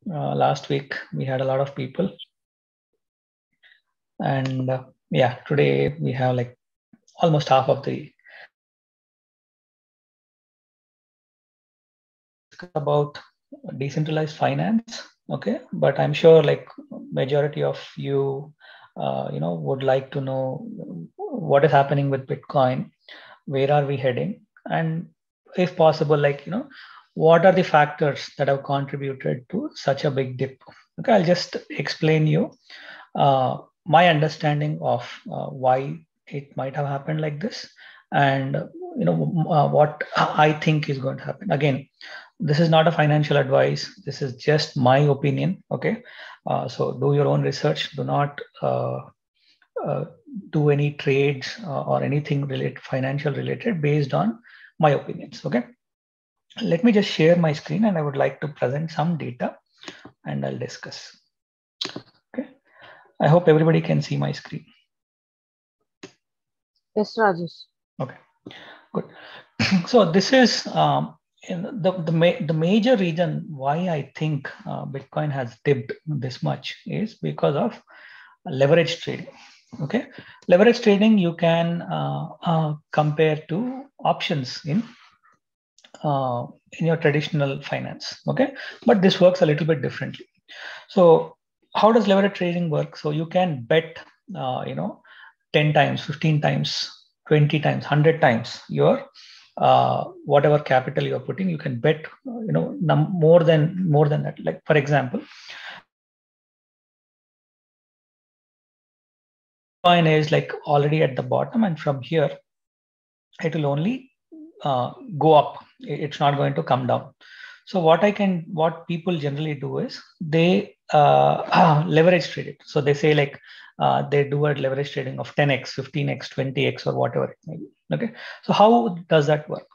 Last week we had a lot of people, and yeah, today we have like almost half of the about decentralized finance. Okay, but I'm sure like majority of you, would like to know what is happening with Bitcoin, where are we heading, and if possible, like what are the factors that have contributed to such a big dip. Okay, I'll just explain you uh, my understanding of why it might have happened like this, and what I think is going to happen. Again, this is not a financial advice, this is just my opinion. Okay, so do your own research, do not uh, do any trades or anything related financial related based on my opinions. Okay, let me just share my screen and I would like to present some data and I'll discuss. Okay, I hope everybody can see my screen. Yes, Rajesh. Okay, good. So this is the major reason why I think Bitcoin has dipped this much is because of leverage trading. Okay, leverage trading you can compare to options in your traditional finance. Okay, but this works a little bit differently. So how does leverage trading work? So you can bet, 10 times, 15 times, 20 times, 100 times your whatever capital you're putting. You can bet, more than that. Like for example, Bitcoin is like already at the bottom, and from here it will only go up. It's not going to come down. So what people generally do is they leverage trade it. So they say like they do a leverage trading of 10x, 15x, 20x, or whatever it may be. Okay. So how does that work?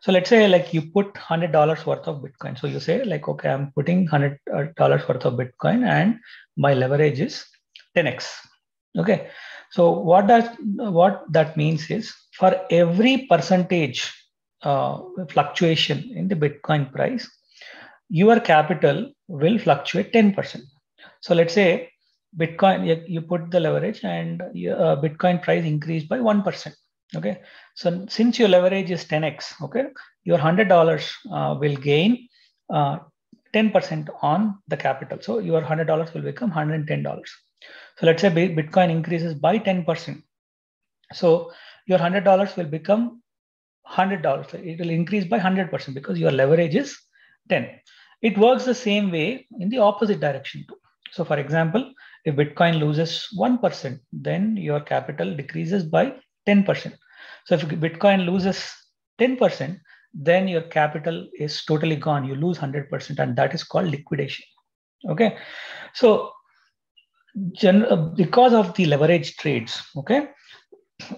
So let's say like you put $100 worth of Bitcoin. So you say like, okay, I'm putting $100 worth of Bitcoin and my leverage is 10x. Okay. So what that means is for every percentage fluctuation in the Bitcoin price, your capital will fluctuate 10%. So let's say Bitcoin, you put the leverage and Bitcoin price increased by 1%. Okay. So since your leverage is 10x, okay, your $100 will gain 10% on the capital. So your $100 will become $110. So let's say Bitcoin increases by 10%. So your $100 will become $100. It will increase by 100% because your leverage is 10. It works the same way in the opposite direction too. So for example, if Bitcoin loses 1%, then your capital decreases by 10%. So if Bitcoin loses 10%, then your capital is totally gone. You lose 100%, and that is called liquidation. Okay. So because of the leverage trades, okay,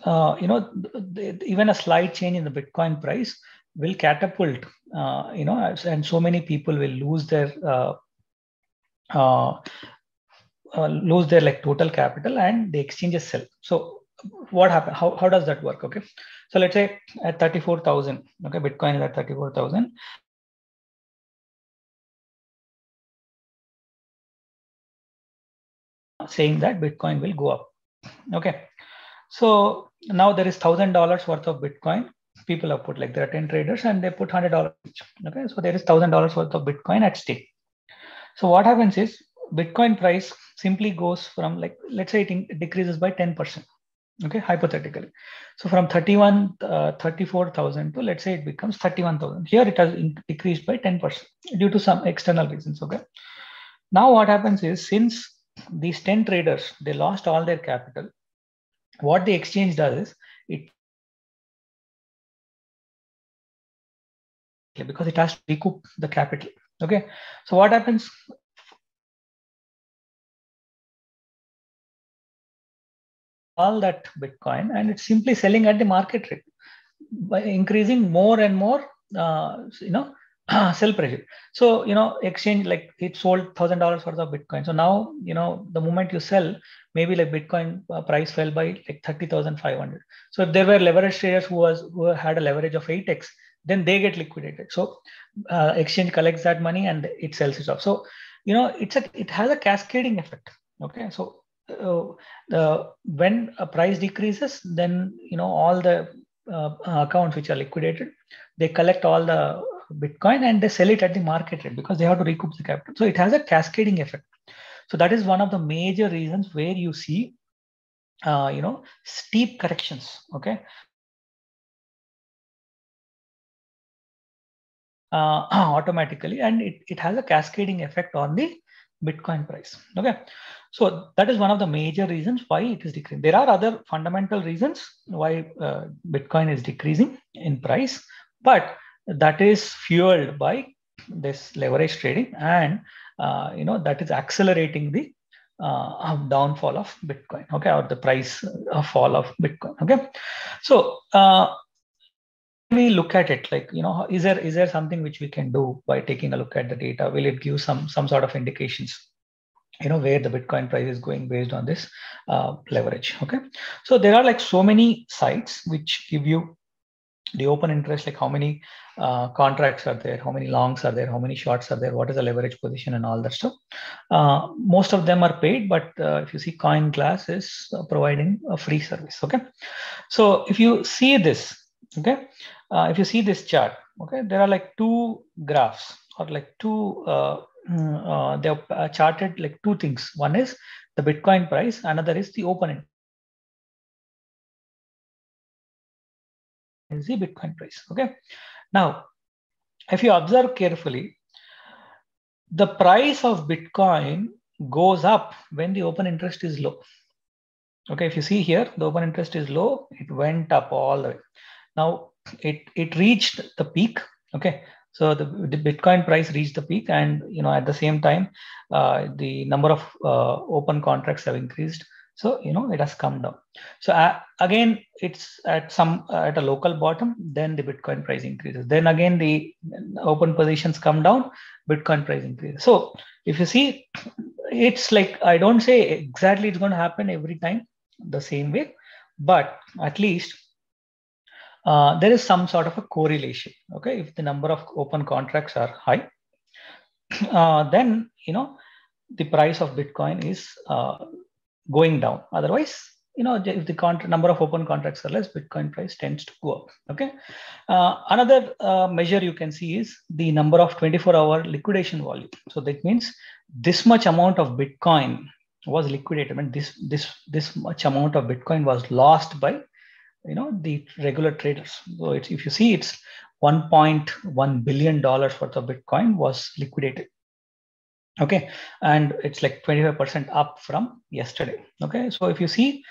even a slight change in the Bitcoin price will catapult, and so many people will lose their like total capital, and the exchanges sell. So what happened? How does that work? Okay, so let's say at 34,000, okay, Bitcoin is at 34,000. Saying that Bitcoin will go up. Okay, so now there is $1,000 worth of Bitcoin. People have put like there are 10 traders and they put $100 each. Okay, so there is $1,000 worth of Bitcoin at stake. So what happens is Bitcoin price simply goes from like, let's say it decreases by 10%. Okay, hypothetically. So from 34,000 to let's say it becomes 31,000. Here it has decreased by 10% due to some external reasons. Okay. Now what happens is since these 10 traders, they lost all their capital, what the exchange does is it, because it has to recoup the capital. Okay. So what happens? All that Bitcoin and it's simply selling at the market rate by increasing more and more, sell pressure. So, exchange, like it sold $1,000 worth of Bitcoin. So now, the moment you sell, maybe like Bitcoin price fell by like 30,500. So if there were leverage traders who had a leverage of 8x, then they get liquidated. So exchange collects that money and it sells it off. So it has a cascading effect. Okay, so when a price decreases, then all the accounts which are liquidated, they collect all the Bitcoin and they sell it at the market rate because they have to recoup the capital. So it has a cascading effect. So that is one of the major reasons where you see steep corrections. Okay. Automatically, and it has a cascading effect on the Bitcoin price. Okay, so that is one of the major reasons why it is decreasing. There are other fundamental reasons why Bitcoin is decreasing in price, but that is fueled by this leverage trading, and that is accelerating the downfall of Bitcoin. Okay, or the price fall of Bitcoin. Okay, so we look at it like, is there something which we can do by taking a look at the data? Will it give some sort of indications, where the Bitcoin price is going based on this leverage? Okay, so there are like so many sites which give you the open interest, like how many contracts are there, how many longs are there, how many shorts are there, what is the leverage position, and all that stuff. Most of them are paid, but if you see, CoinGlass is providing a free service. Okay, so if you see this, okay, if you see this chart, okay, there are like two graphs, or like two they have charted like two things. One is the Bitcoin price, another is the open interest. Is the Bitcoin price. Okay, now if you observe carefully, the price of Bitcoin goes up when the open interest is low. Okay, if you see here, the open interest is low, it went up all the way. Now it reached the peak. Okay, so the Bitcoin price reached the peak, and at the same time the number of open contracts have increased. So it has come down. So again, it's at a local bottom, then the Bitcoin price increases. Then again the open positions come down, Bitcoin price increases. So if you see, it's like, I don't say exactly it's going to happen every time the same way, but at least there is some sort of a correlation. Okay, if the number of open contracts are high, then the price of Bitcoin is going down. Otherwise, if the number of open contracts are less, Bitcoin price tends to go up. Okay, another measure you can see is the number of 24-hour liquidation volume. So that means this much amount of Bitcoin was liquidated, and this much amount of Bitcoin was lost by the regular traders. So if you see, it's $1.1 billion worth of Bitcoin was liquidated. Okay, and it's like 25% up from yesterday. Okay, so if you see,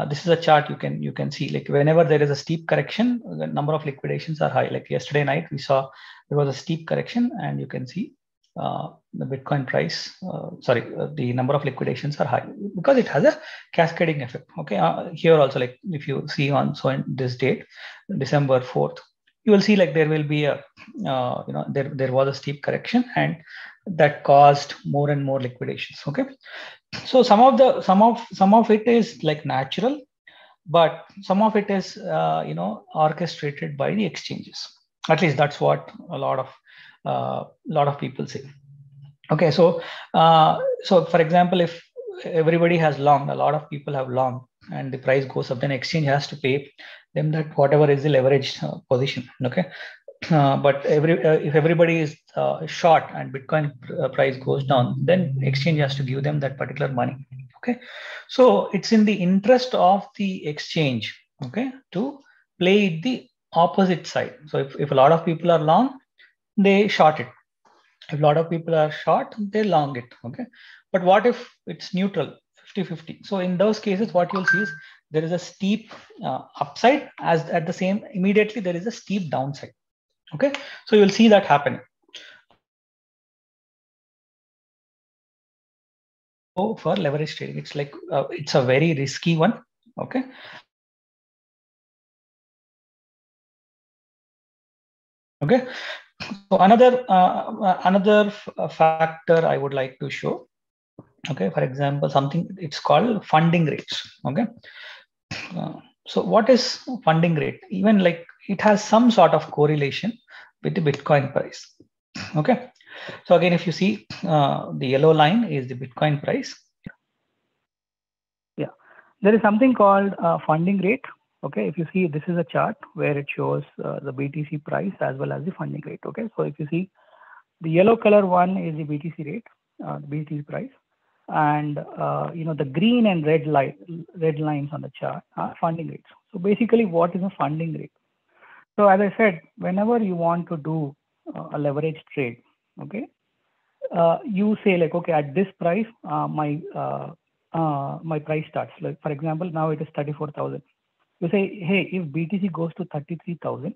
this is a chart, you can see, like whenever there is a steep correction, the number of liquidations are high. Like yesterday night, we saw there was a steep correction, and you can see the Bitcoin price, the number of liquidations are high because it has a cascading effect. Okay, here also, like if you see on this date, December 4th, you will see like there will be a there was a steep correction, and that caused more and more liquidations. Okay, so some of it is like natural, but some of it is orchestrated by the exchanges. At least that's what a lot of people say. Okay, so for example, if everybody has long, a lot of people have long, and the price goes up, then exchange has to pay them that whatever is the leverage position. Okay, but if everybody is short and Bitcoin price goes down, then exchange has to give them that particular money. Okay, so it's in the interest of the exchange, okay, to play the opposite side. So if a lot of people are long, they short it. If a lot of people are short, they long it. Okay, but what if it's neutral, 50-50? So in those cases, what you'll see is there is a steep upside, as at the same immediately there is a steep downside. Okay, so you'll see that happening. So for leverage trading, it's like it's a very risky one. Okay. Okay. So another factor I would like to show. Okay, for example, something it's called funding rates. Okay. So what is funding rate? Even like it has some sort of correlation with the Bitcoin price. Okay. So again, if you see the yellow line is the Bitcoin price. Yeah, there is something called funding rate. Okay, if you see, this is a chart where it shows the BTC price as well as the funding rate. Okay, so if you see, the yellow color one is the BTC rate, the BTC price, and the green and red lines on the chart are funding rates. So basically, what is a funding rate? So as I said, whenever you want to do a leverage trade, okay, you say like, okay, at this price, my price starts. Like for example, now it is 34,000. You say, hey, if BTC goes to 33,000,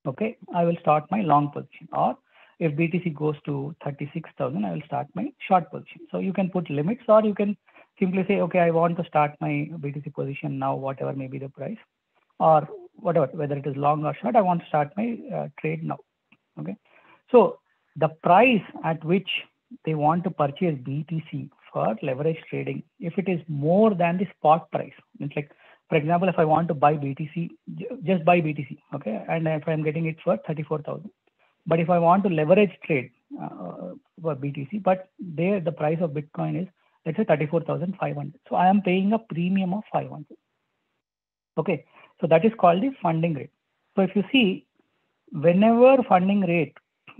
okay, I will start my long position. Or if BTC goes to 36,000, I will start my short position. So you can put limits, or you can simply say, okay, I want to start my BTC position now, whatever may be the price, or whatever, whether it is long or short, I want to start my trade now. Okay. So the price at which they want to purchase BTC for leverage trading, if it is more than the spot price, it's like, for example, if I want to buy BTC, just buy BTC, okay, and if I'm getting it for 34,000, but if I want to leverage trade for BTC, but there the price of Bitcoin is, let's say, 34,500, so I am paying a premium of 500. Okay, so that is called the funding rate. So if you see, whenever funding rate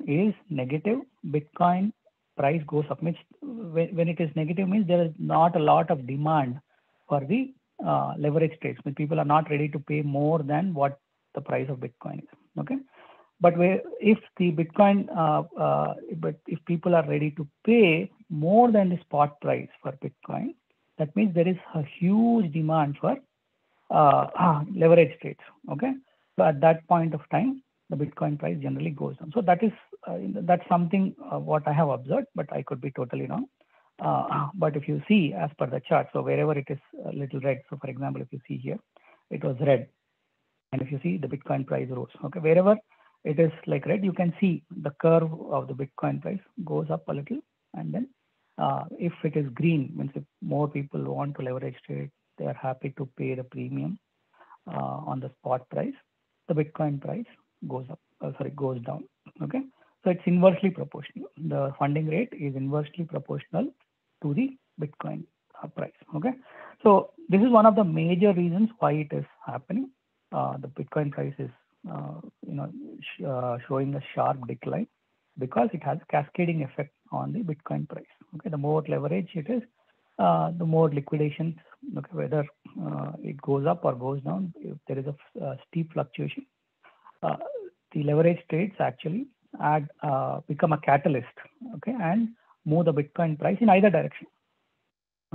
is negative, Bitcoin price goes up. Means when it is negative, means there is not a lot of demand for the leverage trades. When people are not ready to pay more than what the price of Bitcoin is. Okay, but if the Bitcoin, but if people are ready to pay more than the spot price for Bitcoin, that means there is a huge demand for leverage trades. Okay, so at that point of time, the Bitcoin price generally goes down. So that's something what I have observed, but I could be totally wrong. But if you see as per the chart, so wherever it is a little red, so for example, if you see here, it was red, and if you see, the Bitcoin price rose. Okay, wherever it is like red, you can see the curve of the Bitcoin price goes up a little, and then if it is green, means if more people want to leverage trade, they are happy to pay the premium on the spot price, the Bitcoin price goes up, goes down. Okay, so it's inversely proportional. The funding rate is inversely proportional to the Bitcoin price. Okay, so this is one of the major reasons why it is happening. The Bitcoin price is showing a sharp decline because it has a cascading effect on the Bitcoin price. Okay, the more leverage it is, the more liquidations. Okay, whether it goes up or goes down, if there is a steep fluctuation, the leverage trades actually become a catalyst. Okay, and move the Bitcoin price in either direction.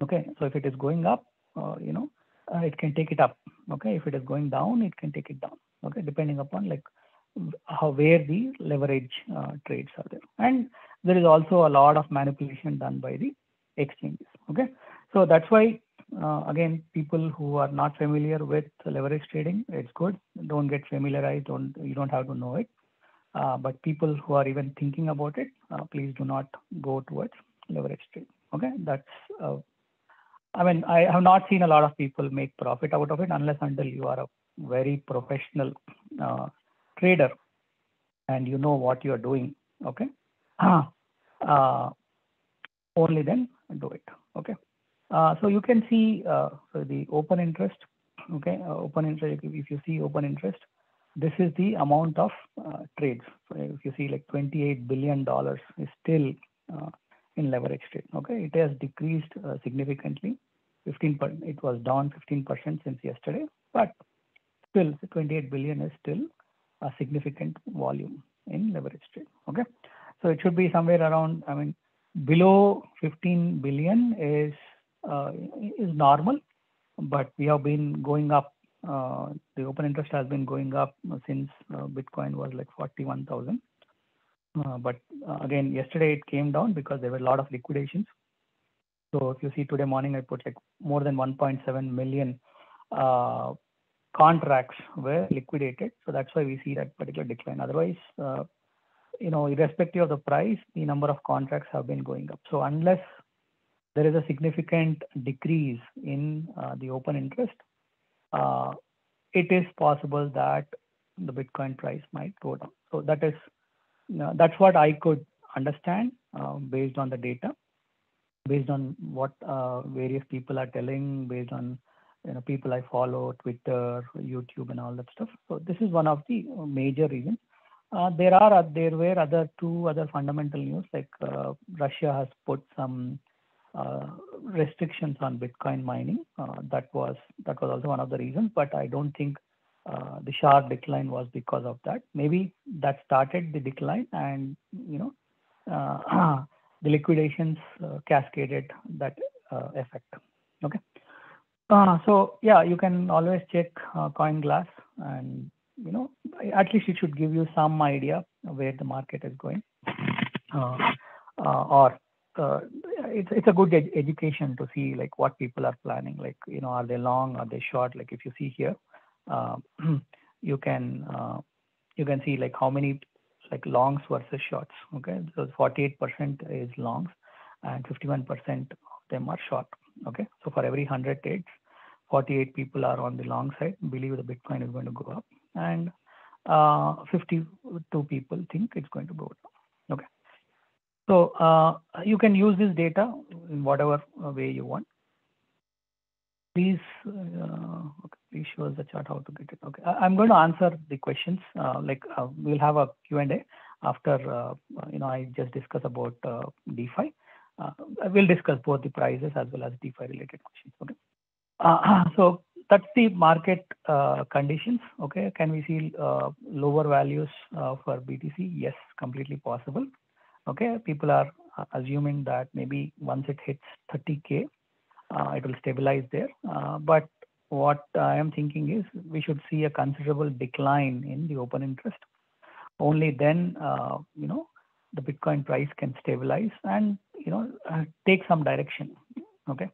Okay, so if it is going up, it can take it up. Okay, if it is going down, it can take it down. Okay, depending upon like where the leverage trades are there. And there is also a lot of manipulation done by the exchanges. Okay, so that's why again, people who are not familiar with leverage trading, it's good. Don't get familiarized. You don't have to know it. But people who are even thinking about it, please do not go towards leverage trade. Okay, that's. I mean, I have not seen a lot of people make profit out of it unless until you are a very professional trader and you know what you are doing. Okay, only then do it. Okay, so you can see so the open interest. Okay, open interest. If you see open interest, this is the amount of trades. So if you see like $28 billion is still in leverage trade. Okay, it has decreased significantly. 15%. It was down 15% since yesterday, but still 28 billion is still a significant volume in leverage trade. Okay, so it should be somewhere around. I mean, below 15 billion is normal, but we have been going up. The open interest has been going up since Bitcoin was like 41,000. But again, yesterday it came down because there were a lot of liquidations. So if you see today morning, I put like more than 1.7 million contracts were liquidated. So that's why we see that particular decline. Otherwise, irrespective of the price, the number of contracts have been going up. So unless there is a significant decrease in the open interest, it is possible that the Bitcoin price might go down. So that's what I could understand based on the data, based on what various people are telling, based on people I follow, Twitter, YouTube, and all that stuff. So this is one of the major reasons. There were two other fundamental news, like Russia has put some restrictions on Bitcoin mining. That was also one of the reasons, but I don't think the sharp decline was because of that. Maybe that started the decline, and the liquidations cascaded that effect. Okay. So yeah, you can always check CoinGlass, and at least it should give you some idea where the market is going, or it's a good education to see like what people are planning. Like are they long, are they short? Like if you see here, you can see like how many like longs versus shorts. Okay, so 48% is longs and 51% of them are short. Okay, so for every 100 trades, 48 people are on the long side, believe the Bitcoin is going to go up, and 52 people think it's going to go down. Okay, so you can use this data in whatever way you want. Please, okay, please show us the chart how to get it. Okay, I'm going to answer the questions. We'll have a Q&A after I just discuss about DeFi. We'll discuss both the prices as well as DeFi related questions. Okay. So that's the market conditions. Okay, can we see lower values for BTC? Yes, completely possible. Okay, people are assuming that maybe once it hits 30K, it will stabilize there. But what I am thinking is we should see a considerable decline in the open interest. Only then, the Bitcoin price can stabilize and take some direction. Okay,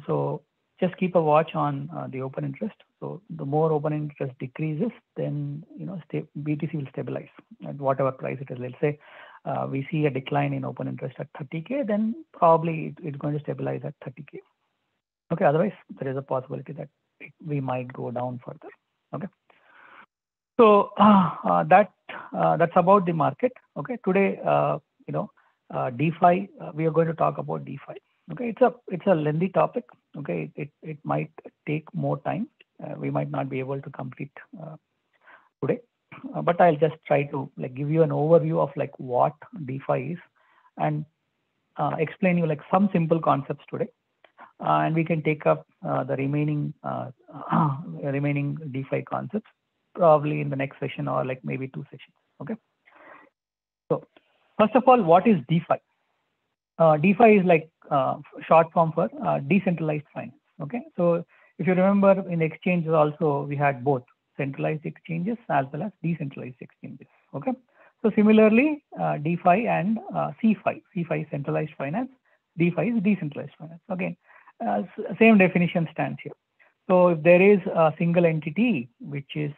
so just keep a watch on the open interest. So the more open interest decreases, then BTC will stabilize at whatever price it is. Let's say we see a decline in open interest at 30K, then probably it's going to stabilize at 30K. Okay, otherwise there is a possibility that we might go down further. Okay, so that's about the market. Okay, today DeFi, we are going to talk about DeFi. Okay, it's a lengthy topic. Okay, it might take more time. We might not be able to complete today, but I'll just try to give you an overview of what DeFi is and explain you some simple concepts today, and we can take up the remaining DeFi concepts probably in the next session or maybe 2 sessions. Okay, so first of all, what is DeFi? DeFi is short form for decentralized finance. Okay, so if you remember in exchanges also we had both centralized exchanges as well as decentralized exchanges. Okay, so similarly DeFi and CeFi. CeFi is centralized finance, DeFi is decentralized finance. Again, same definition stands here. So if there is a single entity which is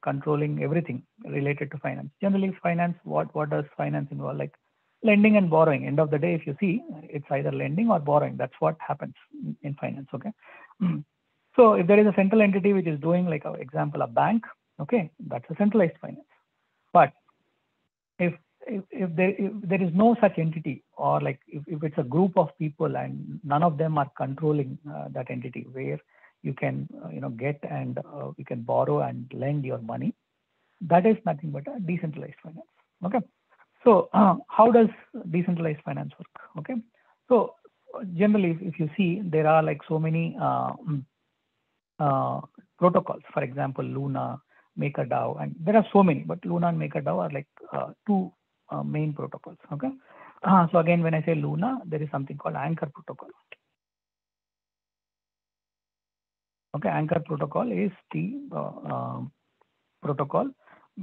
controlling everything related to finance, generally finance, what does finance involve? Like lending and borrowing. End of the day, if you see, it's either lending or borrowing. That's what happens in finance. Okay, so if there is a central entity which is doing, like for example, a bank, okay, that's a centralized finance. But if there is no such entity, or if it's a group of people and none of them are controlling that entity, where you can get and you can borrow and lend your money, that is nothing but a decentralized finance. Okay, so how does decentralized finance work? Okay, so generally if you see, there are so many protocols. For example, Luna, MakerDAO, and there are so many, but Luna and MakerDAO are two main protocols. Okay, so again, when I say Luna, there is something called Anchor protocol. Okay, Anchor protocol is the protocol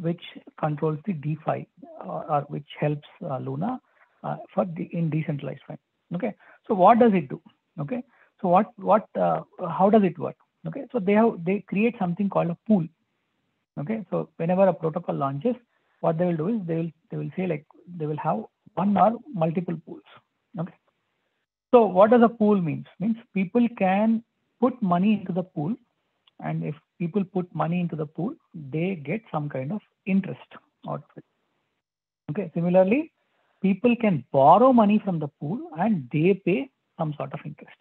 which controls the DeFi or which helps Luna in decentralized finance. Okay, so what does it do? Okay, so how does it work? Okay, so they create something called a pool. Okay, so whenever a protocol launches, what they will do is they will say they will have one or multiple pools. Okay, so what does a pool means? Means people can put money into the pool, and if people put money into the pool, they get some kind of interest out of it. Okay, similarly, people can borrow money from the pool and they pay some sort of interest.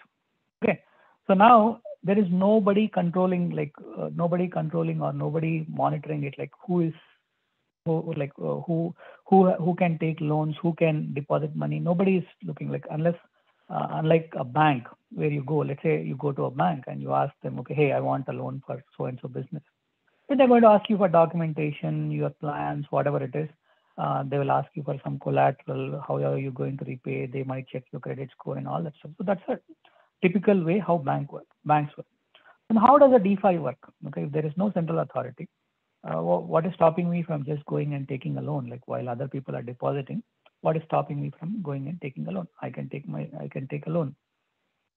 Okay, so now there is nobody controlling, like nobody controlling or nobody monitoring it, like who can take loans, who can deposit money. Nobody is looking, like, unless unlike a bank where you go, let's say you go to a bank and you ask them, okay, hey, I want a loan for so and so business. Then they're going to ask you for documentation, your plans, whatever it is. They will ask you for some collateral, how are you going to repay? They might check your credit score and all that stuff. So that's a typical way how banks work. And how does a DeFi work? Okay, if there is no central authority, what is stopping me from just going and taking a loan? Like while other people are depositing, what is stopping me from going and taking a loan? I can take a loan.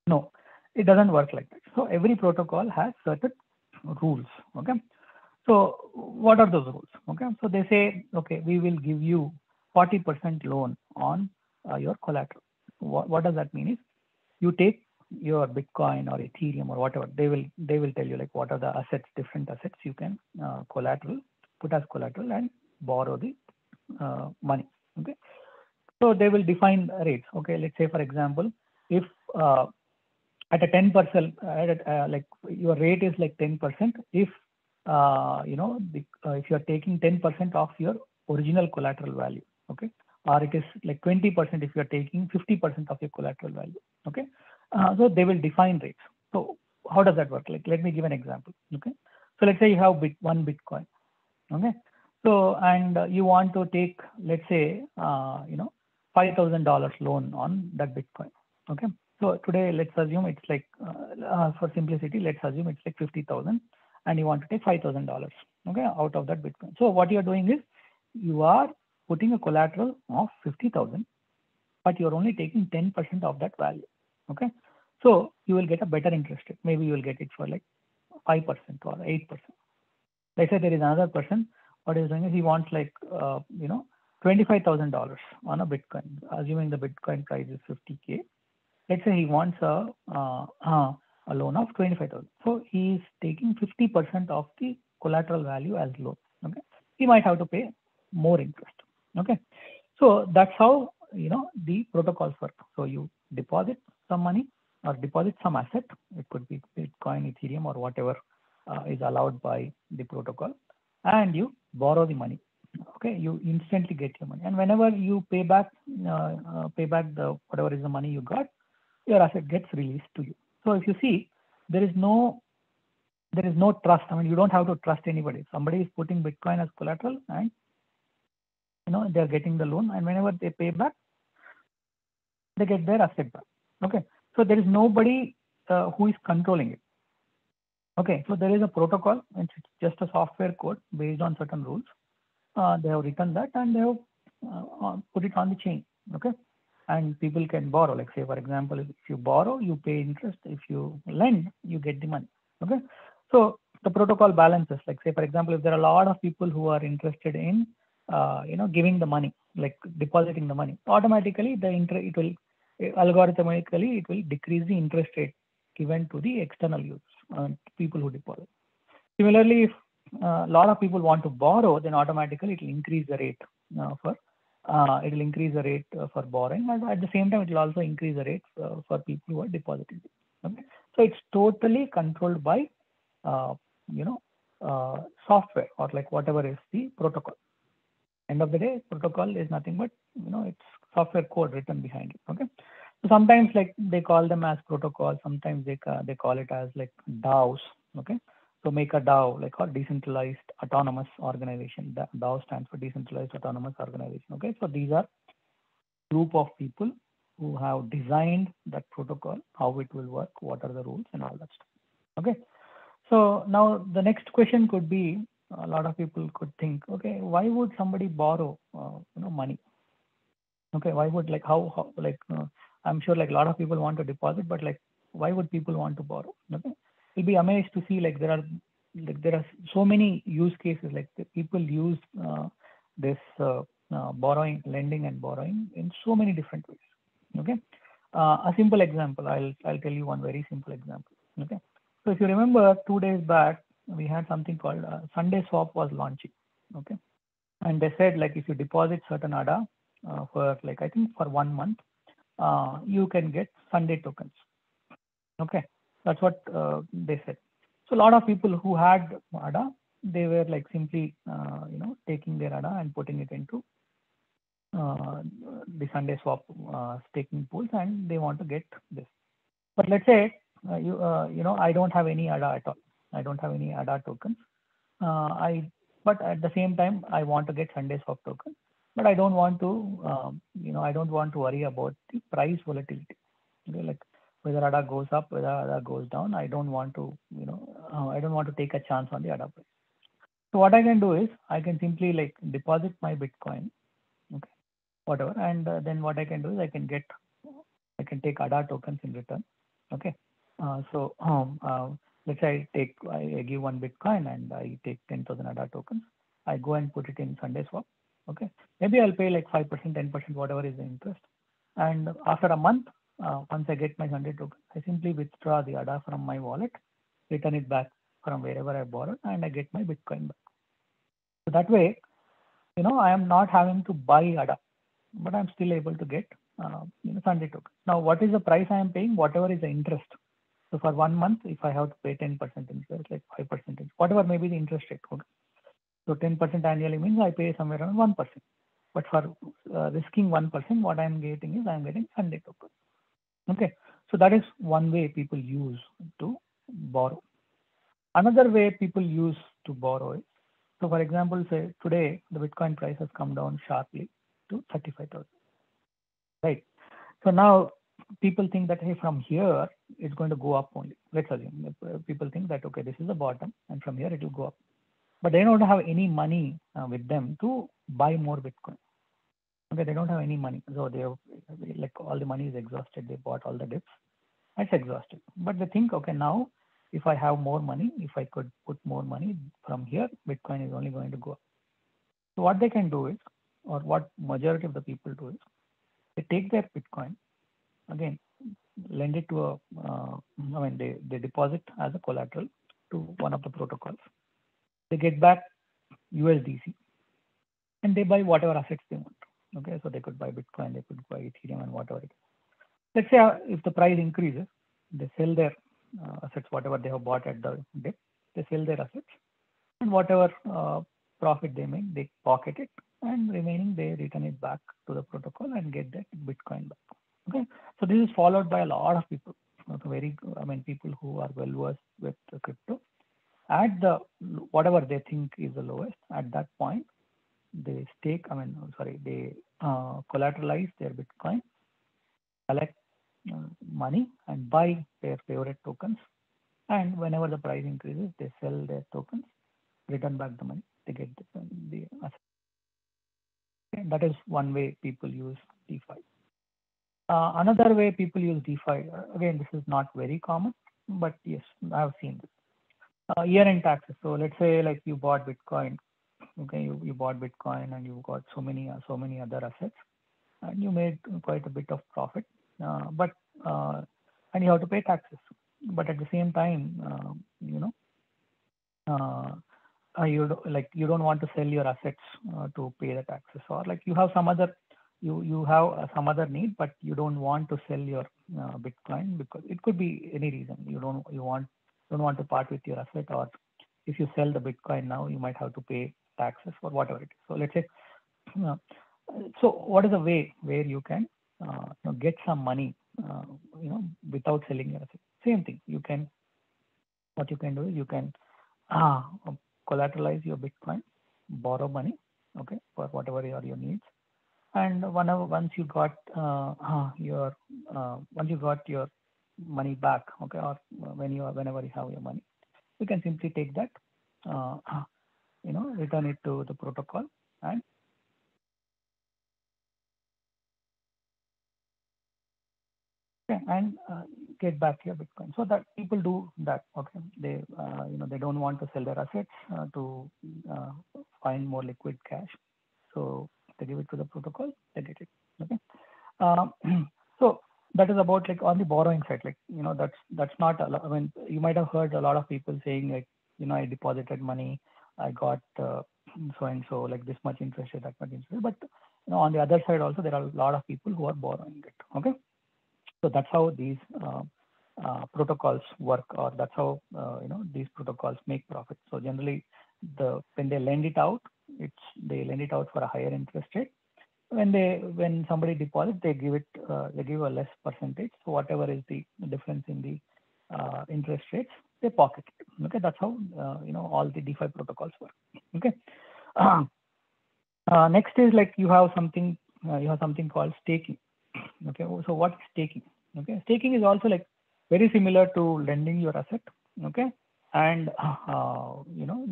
No, it doesn't work like that. So every protocol has certain rules. Okay. So what are those rules? Okay. So they say, okay, we will give you 40% loan on your collateral. What does that mean is you take your Bitcoin or Ethereum or whatever, they will tell you like what are the assets, different assets you can put as collateral and borrow the money. Okay. So they will define rates. Okay. Let's say, for example, if at a 10%, like your rate is like 10%, if if you are taking 10% of your original collateral value, okay, or it is like 20% if you are taking 50% of your collateral value, okay. So they will define rates. So how does that work? Like, let me give an example. Okay, so let's say you have one Bitcoin. Okay, so and you want to take, let's say, $5,000 loan on that Bitcoin. Okay, so today let's assume it's like for simplicity, let's assume it's like 50,000, and you want to take $5,000, okay, out of that Bitcoin. So what you are doing is you are putting a collateral of 50,000, but you're only taking 10% of that value. Okay, so you will get a better interest rate. Maybe you will get it for like 5% or 8%. Let's say there is another person. What he's doing is he wants like $25,000 on a Bitcoin, assuming the Bitcoin price is 50K. Let's say he wants a loan of 25,000. So he is taking 50% of the collateral value as loan. Okay, he might have to pay more interest. Okay, so that's how the protocols work. So you deposit some money or deposit some asset. It could be Bitcoin, Ethereum, or whatever is allowed by the protocol, and you borrow the money. Okay, you instantly get your money, and whenever you pay back the whatever is the money you got, your asset gets released to you. So if you see, there is no trust. I mean, you don't have to trust anybody. Somebody is putting Bitcoin as collateral, and they're getting the loan, and whenever they pay back, they get their asset back. Okay, so there is nobody who is controlling it. Okay, so there is a protocol, and it's just a software code based on certain rules. They have written that, and they have put it on the chain. Okay, and people can borrow. Like, say, for example, if you borrow, you pay interest. If you lend, you get the money. Okay, so the protocol balances. Like, say, for example, if there are a lot of people who are interested in giving the money, like depositing the money, automatically algorithmically it will decrease the interest rate given to the external users, people who deposit. Similarly, if a lot of people want to borrow, then automatically it will increase the rate for borrowing, and at the same time it will also increase the rate for people who are depositing. Okay, so it's totally controlled by software, or like whatever is the protocol. End of the day, protocol is nothing but it's software code written behind it. Okay, so sometimes like they call them as protocol, sometimes they call it as like DAOs. Okay, so make a DAO, like a decentralized autonomous organization. DAO stands for decentralized autonomous organization. Okay, so these are group of people who have designed that protocol, how it will work, what are the rules, and all that stuff. Okay, so now the next question could be, a lot of people could think, okay, why would somebody borrow money? Okay, why would, like, how like I'm sure like a lot of people want to deposit, but like why would people want to borrow? Okay, you'll be amazed to see like there are so many use cases. Like people use this lending and borrowing in so many different ways. Okay, a simple example, I'll tell you one very simple example. Okay, so if you remember 2 days back, we had something called Sunday Swap was launching. Okay, and they said like if you deposit certain ADA, for like, I think for 1 month, you can get Sunday tokens. Okay, that's what they said. So a lot of people who had ADA, they were like simply, taking their ADA and putting it into the Sunday swap staking pools, and they want to get this. But let's say I don't have any ADA at all. I don't have any ADA tokens. But at the same time, I want to get Sunday swap token. But I don't want to, I don't want to worry about the price volatility. Okay, like whether ADA goes up, whether ADA goes down. I don't want to, I don't want to take a chance on the ADA price. So what I can do is I can simply like deposit my Bitcoin, okay, whatever, and then what I can do is I can take ADA tokens in return. Okay, let's say I give 1 Bitcoin and I take 10,000 ADA tokens. I go and put it in Sunday swap. Okay, maybe I'll pay like 5%, 10%, whatever is the interest. And after a month, once I get my Sunday token, I simply withdraw the ADA from my wallet, return it back from wherever I borrowed, and I get my Bitcoin back. So that way, I am not having to buy ADA, but I'm still able to get Sunday token. Now, what is the price I am paying? Whatever is the interest. So for 1 month, if I have to pay 10% interest, like 5%, whatever may be the interest rate. Okay. So 10% annually means I pay somewhere around 1%. But for risking 1%, what I'm getting is I'm getting Sunday token. Okay. So that is one way people use to borrow. Another way people use to borrow is, so for example, say today the Bitcoin price has come down sharply to 35,000. Right. So now people think that, hey, from here it's going to go up only. Let's assume people think that, okay, this is the bottom and from here it will go up. But they don't have any money with them to buy more Bitcoin. Okay, they don't have any money. So they have, like, all the money is exhausted. They bought all the dips. It's exhausted. But they think, okay, now if I have more money, if I could put more money from here, Bitcoin is only going to go up. So what they can do is, or what majority of the people do is, they take their Bitcoin, again, lend it to they deposit as a collateral to one of the protocols. They get back USDC and they buy whatever assets they want. Okay, so they could buy Bitcoin, they could buy Ethereum and whatever it is. Let's say if the price increases, they sell their assets, whatever they have bought at the dip, they sell their assets, and whatever profit they make, they pocket it, and remaining they return it back to the protocol and get that Bitcoin back. Okay, so this is followed by a lot of people, people who are well versed with crypto. At the whatever they think is the lowest, at that point, they they collateralize their Bitcoin, collect money, and buy their favorite tokens. And whenever the price increases, they sell their tokens, return back the money, they get the asset. Okay, that is one way people use DeFi. Another way people use DeFi, again, this is not very common, but yes, I have seen this. Year-end taxes. So let's say like you bought Bitcoin, okay, you bought Bitcoin and you got so many other assets, and you made quite a bit of profit, and you have to pay taxes. But at the same time, you don't want to sell your assets to pay the taxes, or like you have some other some other need, but you don't want to sell your Bitcoin because it could be any reason. You don't want to part with your asset, or if you sell the Bitcoin now, you might have to pay taxes or whatever it is. So let's say, so what is the way where you can get some money, without selling your asset? Same thing. What you can do is you can collateralize your Bitcoin, borrow money, okay, for whatever your needs. And once you got your money back, okay, or whenever you have your money, you can simply take that, return it to the protocol and get back your Bitcoin. So that people do that. Okay, they they don't want to sell their assets to find more liquid cash, so they give it to the protocol, they get it. Okay, so that is about like on the borrowing side. Like that's not a lot. I mean, you might have heard a lot of people saying like, I deposited money, I got so and so, like this much interest rate, that much interest rate. But on the other side also there are a lot of people who are borrowing it. Okay, so that's how these protocols work, or that's how these protocols make profit. So generally, when they lend it out, they lend it out for a higher interest rate. When somebody deposits, they give a less percentage. So whatever is the difference in the interest rates, they pocket it. Okay, that's how all the DeFi protocols work. Okay. Next is like you have something called staking. Okay, so what is staking? Okay, staking is also like very similar to lending your asset. Okay, and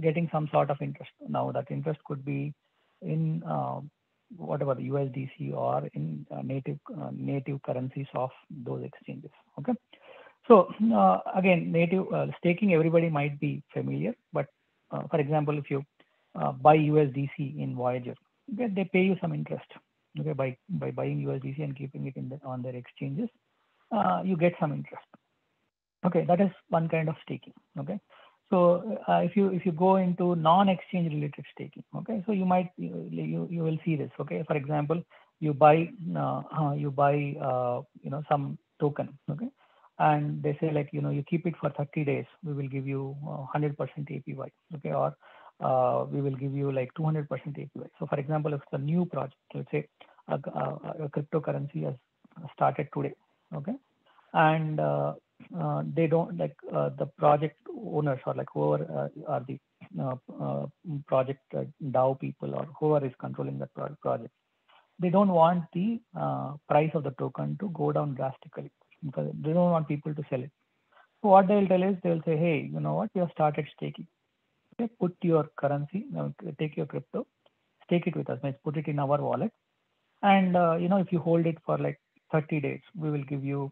getting some sort of interest. Now that interest could be in whatever USDC or in native currencies of those exchanges. Okay, so again, native staking, everybody might be familiar, but for example, if you buy USDC in Voyager, okay, they pay you some interest. Okay, by buying USDC and keeping it on their exchanges, you get some interest. Okay, that is one kind of staking. Okay, so if you go into non-exchange related staking, okay, so you will see this. Okay, for example, you buy some token. Okay, and they say like you keep it for 30 days, we will give you 100% APY. Okay, or we will give you like 200% APY. So for example, if it's a new project, let's say a cryptocurrency has started today. Okay, and they don't like the project owners or like whoever are the project DAO people or whoever is controlling that project, they don't want the price of the token to go down drastically because they don't want people to sell it. So what they'll tell is they'll say, hey, you know what, we have started staking. Okay, put your currency, take your crypto, stake it with us, means put it in our wallet, and if you hold it for like 30 days, we will give you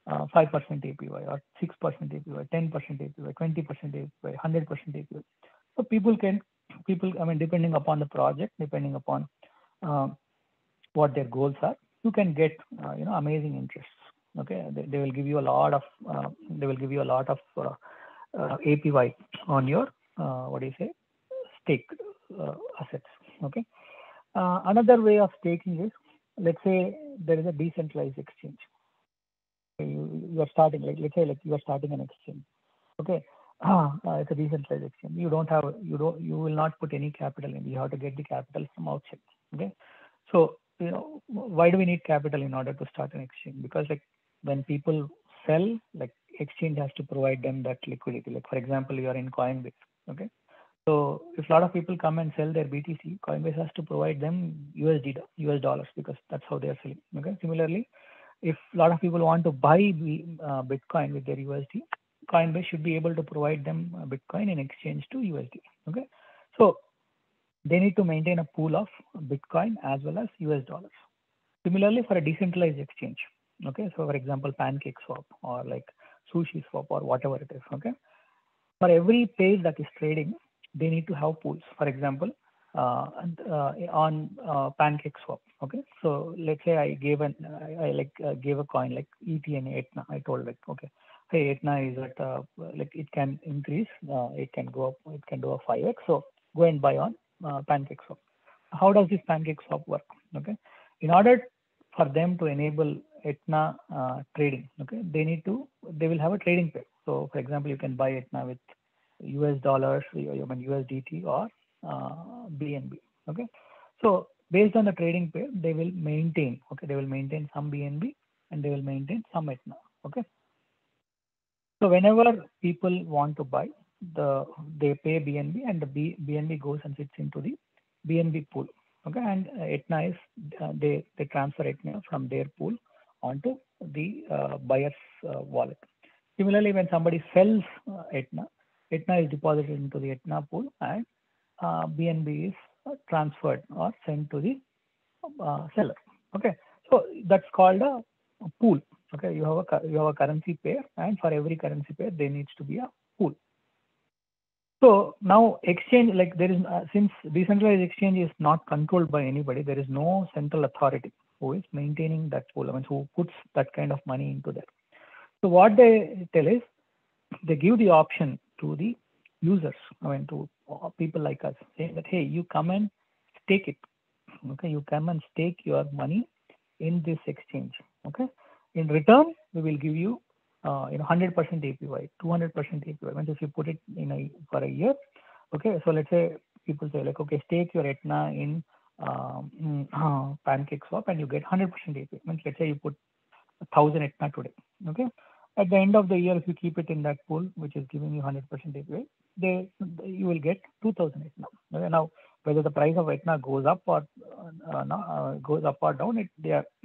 5% APY or 6% APY, 10% APY, 20% APY, 100% APY. So people, I mean, depending upon the project, depending upon what their goals are, you can get amazing interests. Okay, they will give you a lot of APY on your stake assets. Okay. Another way of staking is, let's say there is a decentralized exchange. You are starting, let's say you are starting an exchange. Okay, it's a decentralized exchange. You will not put any capital in. You have to get the capital from outside. Okay, so why do we need capital in order to start an exchange? Because like when people sell, like exchange has to provide them that liquidity. Like for example, you are in Coinbase. Okay, so if a lot of people come and sell their BTC, Coinbase has to provide them US dollars because that's how they are selling. Okay, similarly, if a lot of people want to buy Bitcoin with their USD, Coinbase should be able to provide them Bitcoin in exchange to USD. Okay, so they need to maintain a pool of Bitcoin as well as US dollars. Similarly, for a decentralized exchange, okay, so for example, PancakeSwap or like SushiSwap or whatever it is. Okay, for every page that is trading, they need to have pools. For example, on PancakeSwap. Okay, so let's say I gave a coin like ETN Etna. I told like, okay, hey, Etna is at like it can increase, it can go up, it can do a 5x. So go and buy on PancakeSwap. How does this PancakeSwap work? Okay, in order for them to enable Etna trading, okay, they will have a trading pair. So for example, you can buy Etna with US dollars, USDT or BNB. Okay, so based on the trading pair, they will maintain. Okay, they will maintain some BNB and they will maintain some Etna. Okay, so whenever people want to buy, they pay BNB and the BNB goes and sits into the BNB pool. Okay, and Etna is they transfer Etna from their pool onto the buyer's wallet. Similarly, when somebody sells Etna is deposited into the Etna pool and BNB is transferred or sent to the seller. Okay, so that's called a pool. Okay, you have a currency pair, and for every currency pair there needs to be a pool. So now exchange, like there is since decentralized exchange is not controlled by anybody, there is no central authority who is maintaining that pool. I mean, who puts that kind of money into that. So what they tell is they give the option to the users, I mean to people like us, saying that, hey, you come and stake it. Okay, you come and stake your money in this exchange. Okay, in return, we will give you 100% APY, 200% APY. Means if you put it in for a year, okay. So let's say people say like, okay, stake your Etna in PancakeSwap and you get 100% APY. Means let's say you put 1,000 Etna today. Okay, at the end of the year, if you keep it in that pool, which is giving you 100% APY, you will get 2,000 Etna. Okay, now whether the price of Etna goes up or down,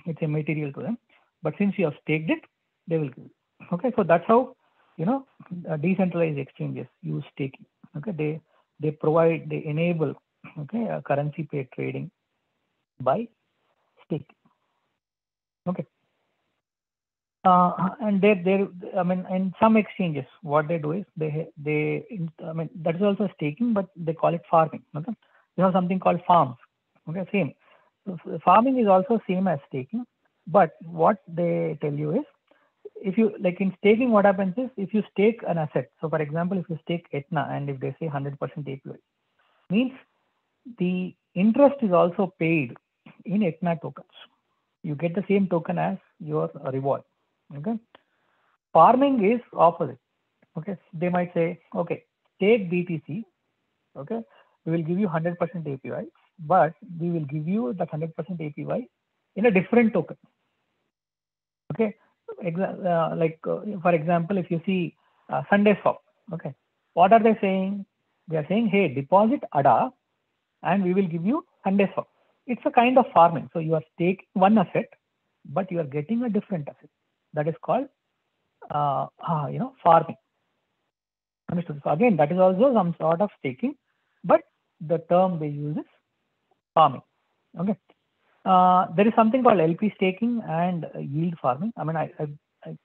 it's immaterial to them. But since you have staked it, they will give you. Okay, so that's how decentralized exchanges use staking. Okay, they enable currency pair trading by staking. Okay. And in some exchanges, what they do is that is also staking, but they call it farming. Okay, you have something called farms. Okay, same. So farming is also same as staking, but what they tell you is, if you like in staking, what happens is if you stake an asset. So for example, if you stake Etna and if they say 100% APY, means the interest is also paid in Etna tokens. You get the same token as your reward. Okay, farming is opposite. Okay, they might say, okay, take BTC. Okay, we will give you 100% APY, but we will give you the 100% APY in a different token. Okay, for example, if you see SundaeSwap, okay, what are they saying? They are saying, hey, deposit ADA, and we will give you SundaeSwap. It's a kind of farming. So you are taking one asset, but you are getting a different asset. That is called farming. Understood? So again, that is also some sort of staking, but the term they use is farming. Okay. There is something called LP staking and yield farming. I mean, I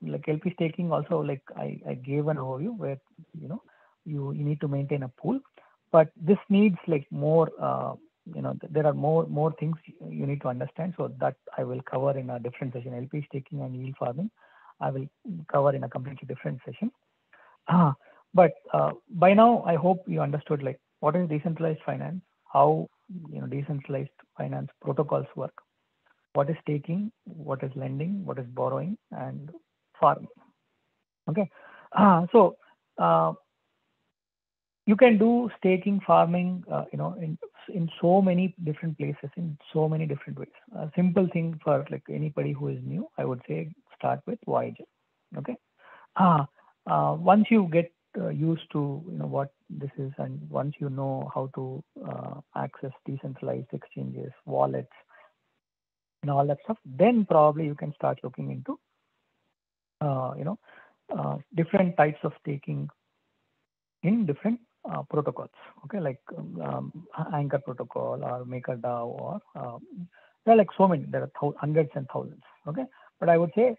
like LP staking also, like I gave an overview where you need to maintain a pool, but this needs like more there are more things you need to understand. So that I will cover in a different session. LP staking and yield farming I will cover in a completely different session. But by now I hope you understood like what is decentralized finance, how decentralized finance protocols work, what is staking, what is lending, what is borrowing, and farming. Okay, so you can do staking, farming, in so many different places, in so many different ways. A simple thing for like anybody who is new, I would say start with Voyager. Okay, once you get used to what this is, and once you know how to access decentralized exchanges, wallets, and all that stuff, then probably you can start looking into different types of staking in different protocols. Okay, like Anchor protocol or MakerDAO, or there are like so many. There are hundreds and thousands. Okay, but I would say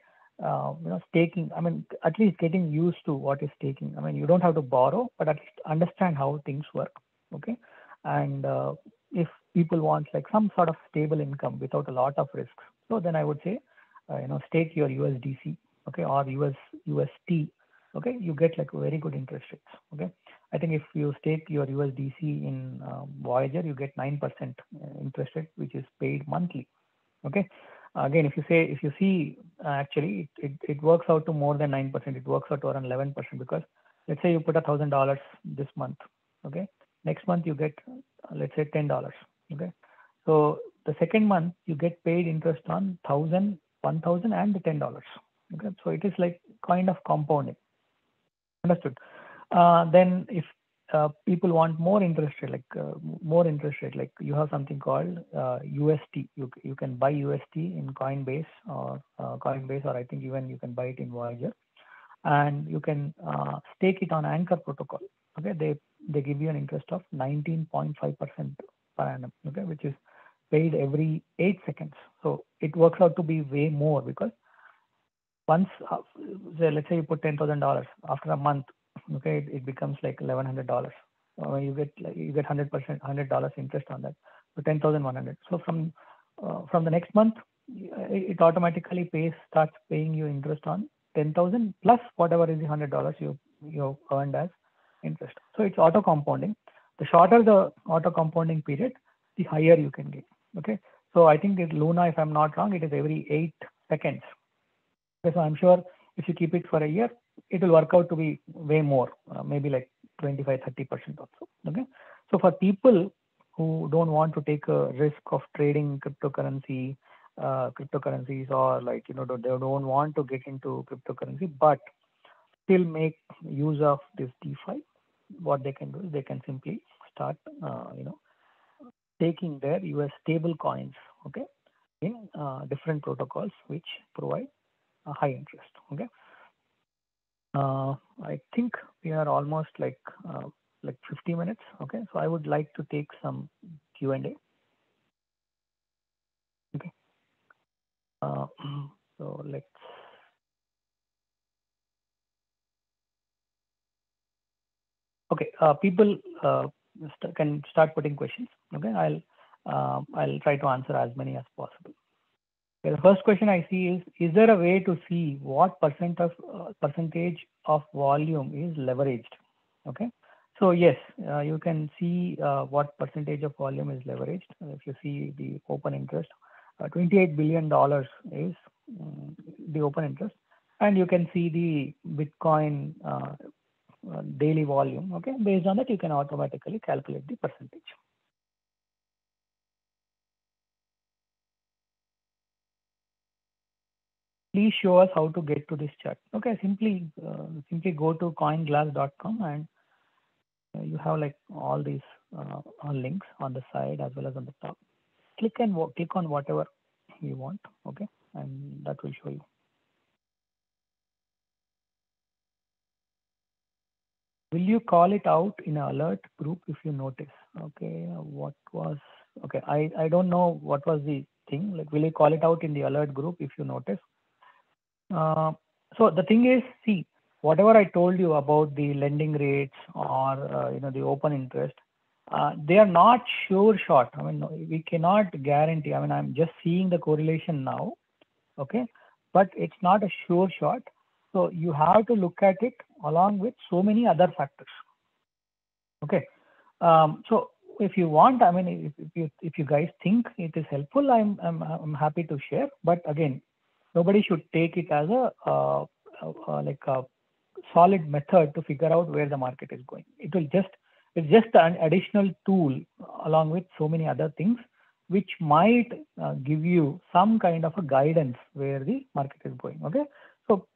staking, I mean, at least getting used to what is staking. I mean, you don't have to borrow, but at least understand how things work. Okay, and if people want like some sort of stable income without a lot of risks, so then I would say stake your USDC, okay, or UST. Okay, you get like very good interest rates. Okay, I think if you stake your USDC in Voyager, you get 9% interest rate, which is paid monthly. Okay, again, if you see actually it works out to more than 9%. It works out to around 11%, because let's say you put $1,000 this month. Okay, next month you get let's say $10. Okay, so the second month you get paid interest on 1,000, 1,000, and the $10. Okay, so it is like kind of compounding. Understood? Then if people want more interest rate, like you have something called UST. You can buy UST in Coinbase, or I think even you can buy it in Voyager, and you can stake it on Anchor protocol. Okay, they give you an interest of 19.5% per annum. Okay, which is paid every 8 seconds. So it works out to be way more, because once let's say you put $10,000, after a month, okay, it becomes like $1,100. You get 100% interest on that, so 10,100. So from the next month, it automatically starts paying you interest on 10,000 plus whatever is the $100 you earned as interest. So it's auto compounding. The shorter the auto compounding period, the higher you can get. Okay, so I think Luna, if I'm not wrong, it is every 8 seconds. Okay, so I'm sure if you keep it for a year, it will work out to be way more, maybe like 25-30% also. Okay, so for people who don't want to take a risk of trading cryptocurrencies, or like, you know, they don't want to get into cryptocurrency, but still make use of this DeFi, what they can do is they can simply start, taking their US stable coins, okay, in different protocols which provide a high interest. Okay, I think we are almost like 50 minutes. Okay, so I would like to take some Q&A. Okay, so let's. Okay, people can start putting questions. Okay, I'll try to answer as many as possible. Okay, the first question I see is there a way to see what percentage of volume is leveraged? Okay, so yes, you can see what percentage of volume is leveraged. If you see the open interest, $28 billion is the open interest, and you can see the Bitcoin daily volume. Okay, based on that, you can automatically calculate the percentage. Please show us how to get to this chart. Okay, simply go to coinglass.com, and you have like all these links on the side as well as on the top. Click on whatever you want. Okay, and that will show you. Will you call it out in an alert group if you notice? Okay, I don't know what was the thing. Like, will you call it out in the alert group if you notice? So the thing is, see, whatever I told you about the lending rates or the open interest, they are not sure shot. I mean, we cannot guarantee. I mean, I'm just seeing the correlation now, okay, but it's not a sure shot. So you have to look at it along with so many other factors. Okay, so if you want, I mean, if you guys think it is helpful, I'm happy to share. But again, nobody should take it as a solid method to figure out where the market is going. It's just an additional tool along with so many other things, which might give you some kind of a guidance where the market is going. Okay, so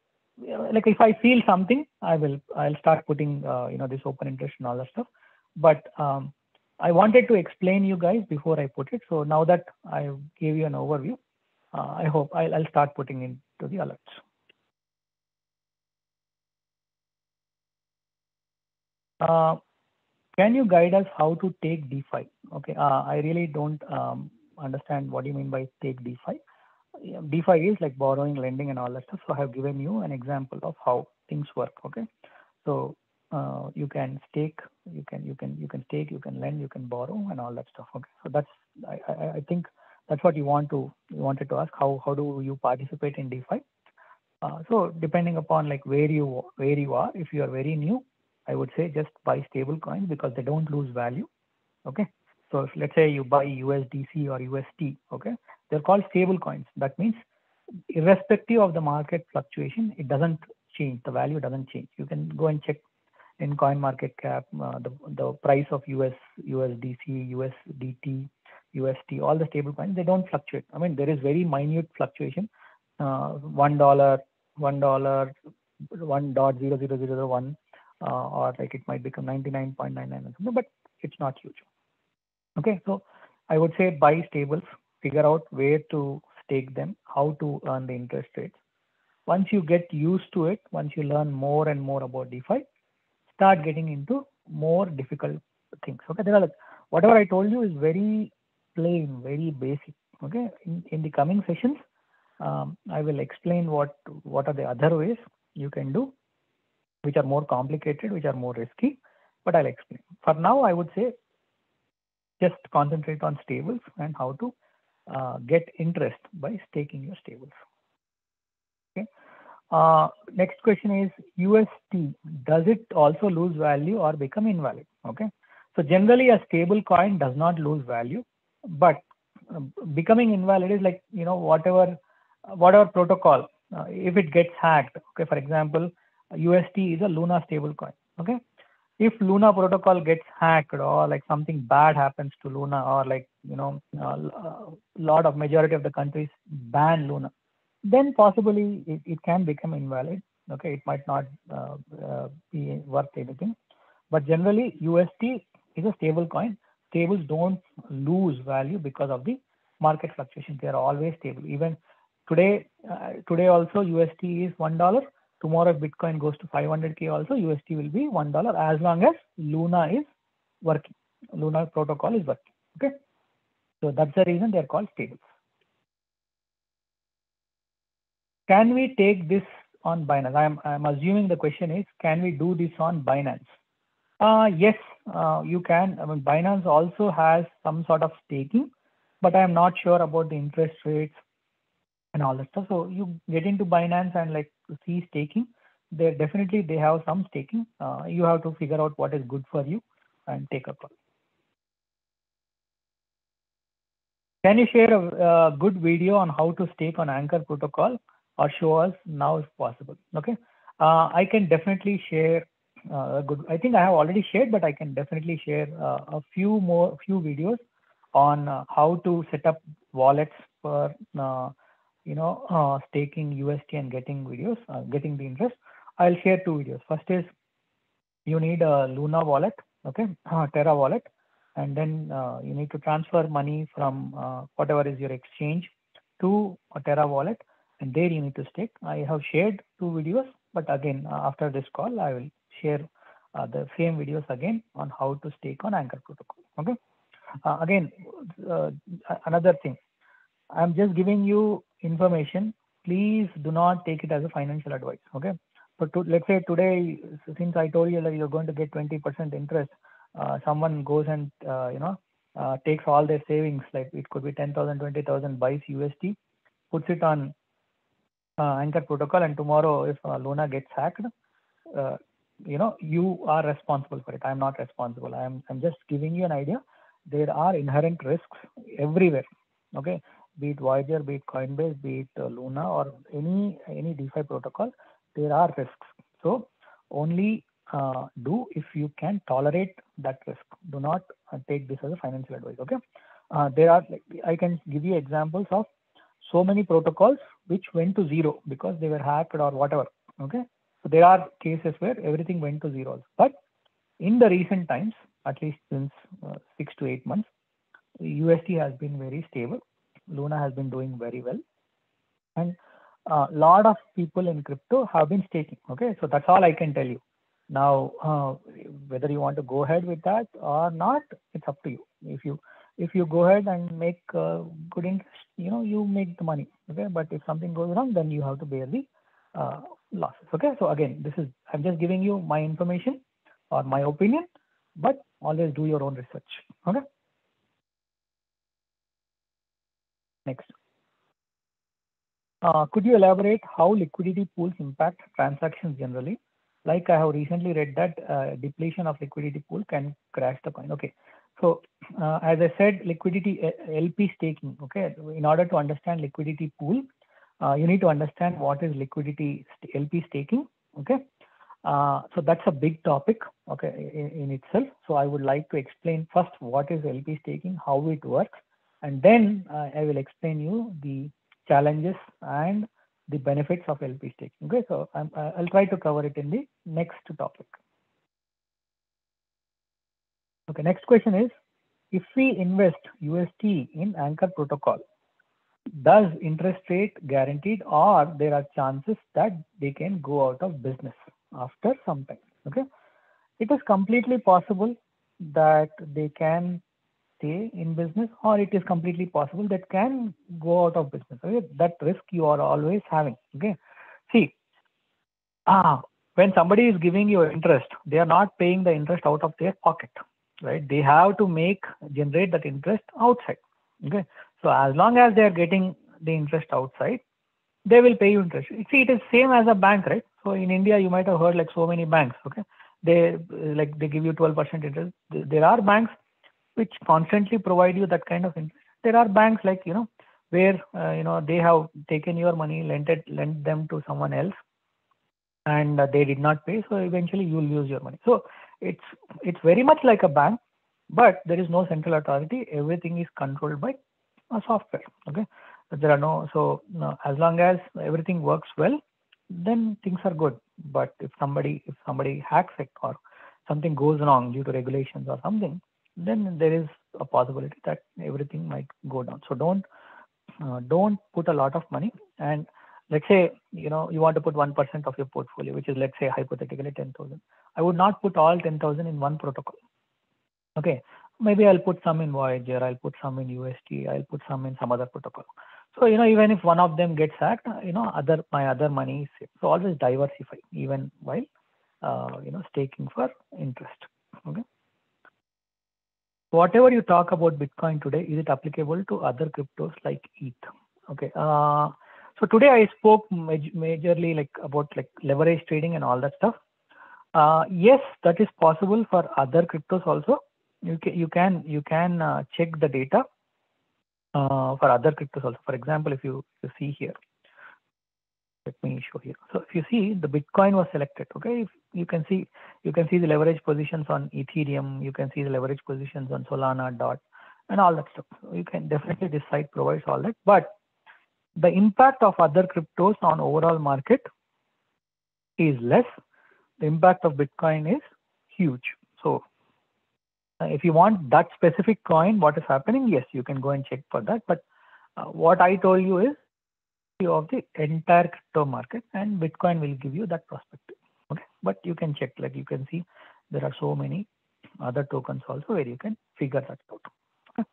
like if I feel something, I'll start putting this open interest and all that stuff. But I wanted to explain you guys before I put it. So now that I gave you an overview, I hope I'll start putting into the alerts. Can you guide us how to take DeFi? Okay, I really don't understand what you mean by take DeFi. DeFi is like borrowing, lending, and all that stuff. So I have given you an example of how things work. Okay, so you can stake, you can stake, you can lend, you can borrow, and all that stuff. Okay, so that's I think that's what you wanted to ask. How do you participate in DeFi? So depending upon like where you are, if you are very new, I would say just buy stable coins because they don't lose value. Okay, so if let's say you buy USDC or UST, okay, they're called stable coins. That means irrespective of the market fluctuation, it doesn't change. The value doesn't change. You can go and check in CoinMarketCap the price of USDC, USDT, UST, all the stable coins, they don't fluctuate. I mean, there is very minute fluctuation, $1, $1.00001, or like it might become 99.99 or something, but it's not huge. Okay, so I would say buy stables, figure out where to stake them, how to earn the interest rates. Once you get used to it, once you learn more and more about DeFi, start getting into more difficult things. Okay, there are like, whatever I told you is very plain, very basic. Okay, in the coming sessions, I will explain what are the other ways you can do, which are more complicated, which are more risky, but I'll explain. For now, I would say just concentrate on stables and how to get interest by staking your stables. Okay. Next question is UST. Does it also lose value or become invalid? Okay. So generally a stable coin does not lose value, but becoming invalid is like, you know, whatever protocol, if it gets hacked, okay, for example, UST is a Luna stable coin, okay. If Luna protocol gets hacked or like something bad happens to Luna, or like, you know, majority of the countries ban Luna, then possibly it can become invalid. Okay, it might not be worth anything. But generally, UST is a stable coin. Stables don't lose value because of the market fluctuation. They are always stable. Even today, also UST is $1. Tomorrow, if Bitcoin goes to 500K, also UST will be $1 as long as Luna is working. Luna protocol is working. Okay, so that's the reason they are called stables. Can we take this on Binance? I'm assuming the question is, can we do this on Binance? Yes, you can. I mean, Binance also has some sort of staking, but I'm not sure about the interest rates and all that stuff. So you get into Binance and like see staking. They have some staking. You have to figure out what is good for you and take a call. Can you share a good video on how to stake on Anchor protocol, or show us now if possible? Okay, I can definitely share good. I think I have already shared, but I can definitely share a few videos on how to set up wallets for staking UST and getting the interest. I'll share 2 videos. First is, you need a Luna wallet, okay, Terra wallet, and then you need to transfer money from whatever is your exchange to a Terra wallet, and there you need to stake. I have shared 2 videos, but again, after this call, I will share the same videos again on how to stake on Anchor protocol. Okay. Again, another thing, I'm just giving you information. Please do not take it as a financial advice. Okay. But let's say today, since I told you that you're going to get 20% interest, someone goes and takes all their savings, like it could be 10,000, 20,000, buys UST, puts it on Anchor protocol, and tomorrow if Luna gets hacked, you are responsible for it. I'm not responsible. I'm just giving you an idea. There are inherent risks everywhere. Okay, be it Voyager, be it Coinbase, be it Luna, or any DeFi protocol, there are risks. So only do if you can tolerate that risk. Do not take this as a financial advice. Okay, I can give you examples of so many protocols which went to zero because they were hacked or whatever. Okay, so there are cases where everything went to zero. But in the recent times, at least since 6 to 8 months, UST has been very stable. Luna has been doing very well, and a lot of people in crypto have been staking. Okay, so that's all I can tell you. Now, whether you want to go ahead with that or not, it's up to you. If you go ahead and make good interest, you make the money. Okay, but if something goes wrong, then you have to bear the losses. Okay, so again, I'm just giving you my information or my opinion, but always do your own research. Okay. Next. Could you elaborate how liquidity pools impact transactions generally? Like I have recently read that depletion of liquidity pool can crash the coin. Okay, so as I said, liquidity LP staking. Okay, in order to understand liquidity pool, you need to understand what is liquidity LP staking. Okay, so that's a big topic. Okay, in itself. So I would like to explain first what is LP staking, how it works, and then I will explain you the challenges and the benefits of LP staking. Okay, so I'll try to cover it in the next topic. Okay, next question is, if we invest UST in Anchor protocol, does interest rate guaranteed, or there are chances that they can go out of business after some time? Okay, it is completely possible that they can stay in business, or it is completely possible that can go out of business. Okay, that risk you are always having. Okay, see, when somebody is giving you interest, they are not paying the interest out of their pocket, right? They have to generate that interest outside. Okay, so as long as they are getting the interest outside, they will pay you interest. See, it is same as a bank, right? So in India, you might have heard like so many banks. Okay, they give you 12% interest. There are banks which constantly provide you that kind of interest. there are banks like, where, they have taken your money, lent them to someone else, and they did not pay. So eventually you will lose your money. So it's very much like a bank, but there is no central authority. Everything is controlled by a software. Okay. There are no, as long as everything works well, then things are good. But if somebody hacks it or something goes wrong due to regulations or something, then there is a possibility that everything might go down. So don't put a lot of money. And let's say, you want to put 1% of your portfolio, which is, let's say, hypothetically 10,000. I would not put all 10,000 in one protocol. Okay. Maybe I'll put some in Voyager, I'll put some in UST, I'll put some in some other protocol. So, even if one of them gets hacked, my other money is safe. So always diversify, even while, staking for interest. Okay. Whatever you talk about Bitcoin today, is it applicable to other cryptos like ETH? Okay. So today I spoke majorly about leverage trading and all that stuff. Yes, that is possible for other cryptos also. You can check the data for other cryptos also. For example, if you see here, let me show here. So if you see, the Bitcoin was selected. Okay, you can see the leverage positions on Ethereum. You can see the leverage positions on Solana, DOT, and all that stuff. So you can definitely, this site provides all that. But the impact of other cryptos on overall market is less. The impact of Bitcoin is huge. So if you want that specific coin, what is happening, yes, you can go and check for that. But what I told you is of the entire crypto market, and Bitcoin will give you that perspective. Okay, but you can check, you can see there are so many other tokens also where you can figure that out. Okay.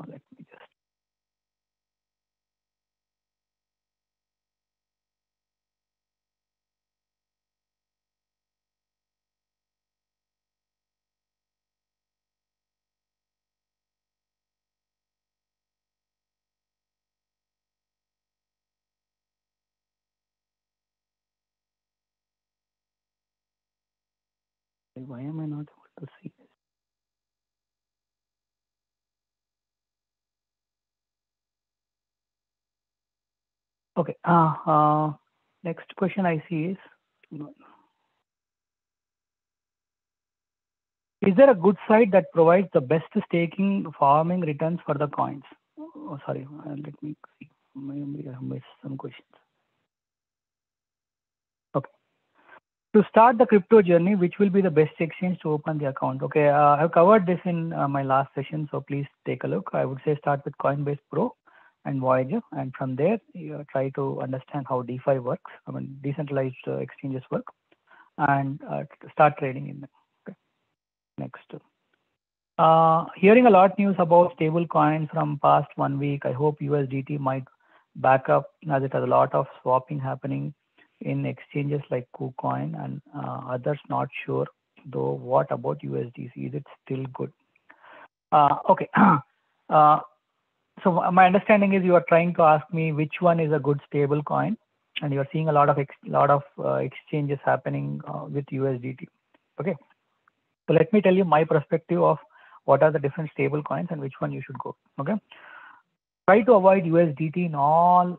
Let me just. Why am I not able to see this? Okay. Next question I see is there a good site that provides the best staking farming returns for the coins? Oh, sorry, let me see. Maybe I have missed some questions. Okay. To start the crypto journey, which will be the best exchange to open the account? Okay, I've covered this in my last session, so please take a look. I would say start with Coinbase Pro and Voyager, and from there you try to understand how DeFi works. I mean, decentralized exchanges work, and start trading in them. Okay. Next. Hearing a lot news about stable coins from past 1 week. I hope USDT might back up, as it has a lot of swapping happening in exchanges like KuCoin and others. Not sure though. What about USDC? Is it still good? Okay. So my understanding is you are trying to ask me which one is a good stable coin, and you are seeing a lot of exchanges happening with USDT. Okay. So let me tell you my perspective of what are the different stable coins and which one you should go. Okay. Try to avoid USDT in all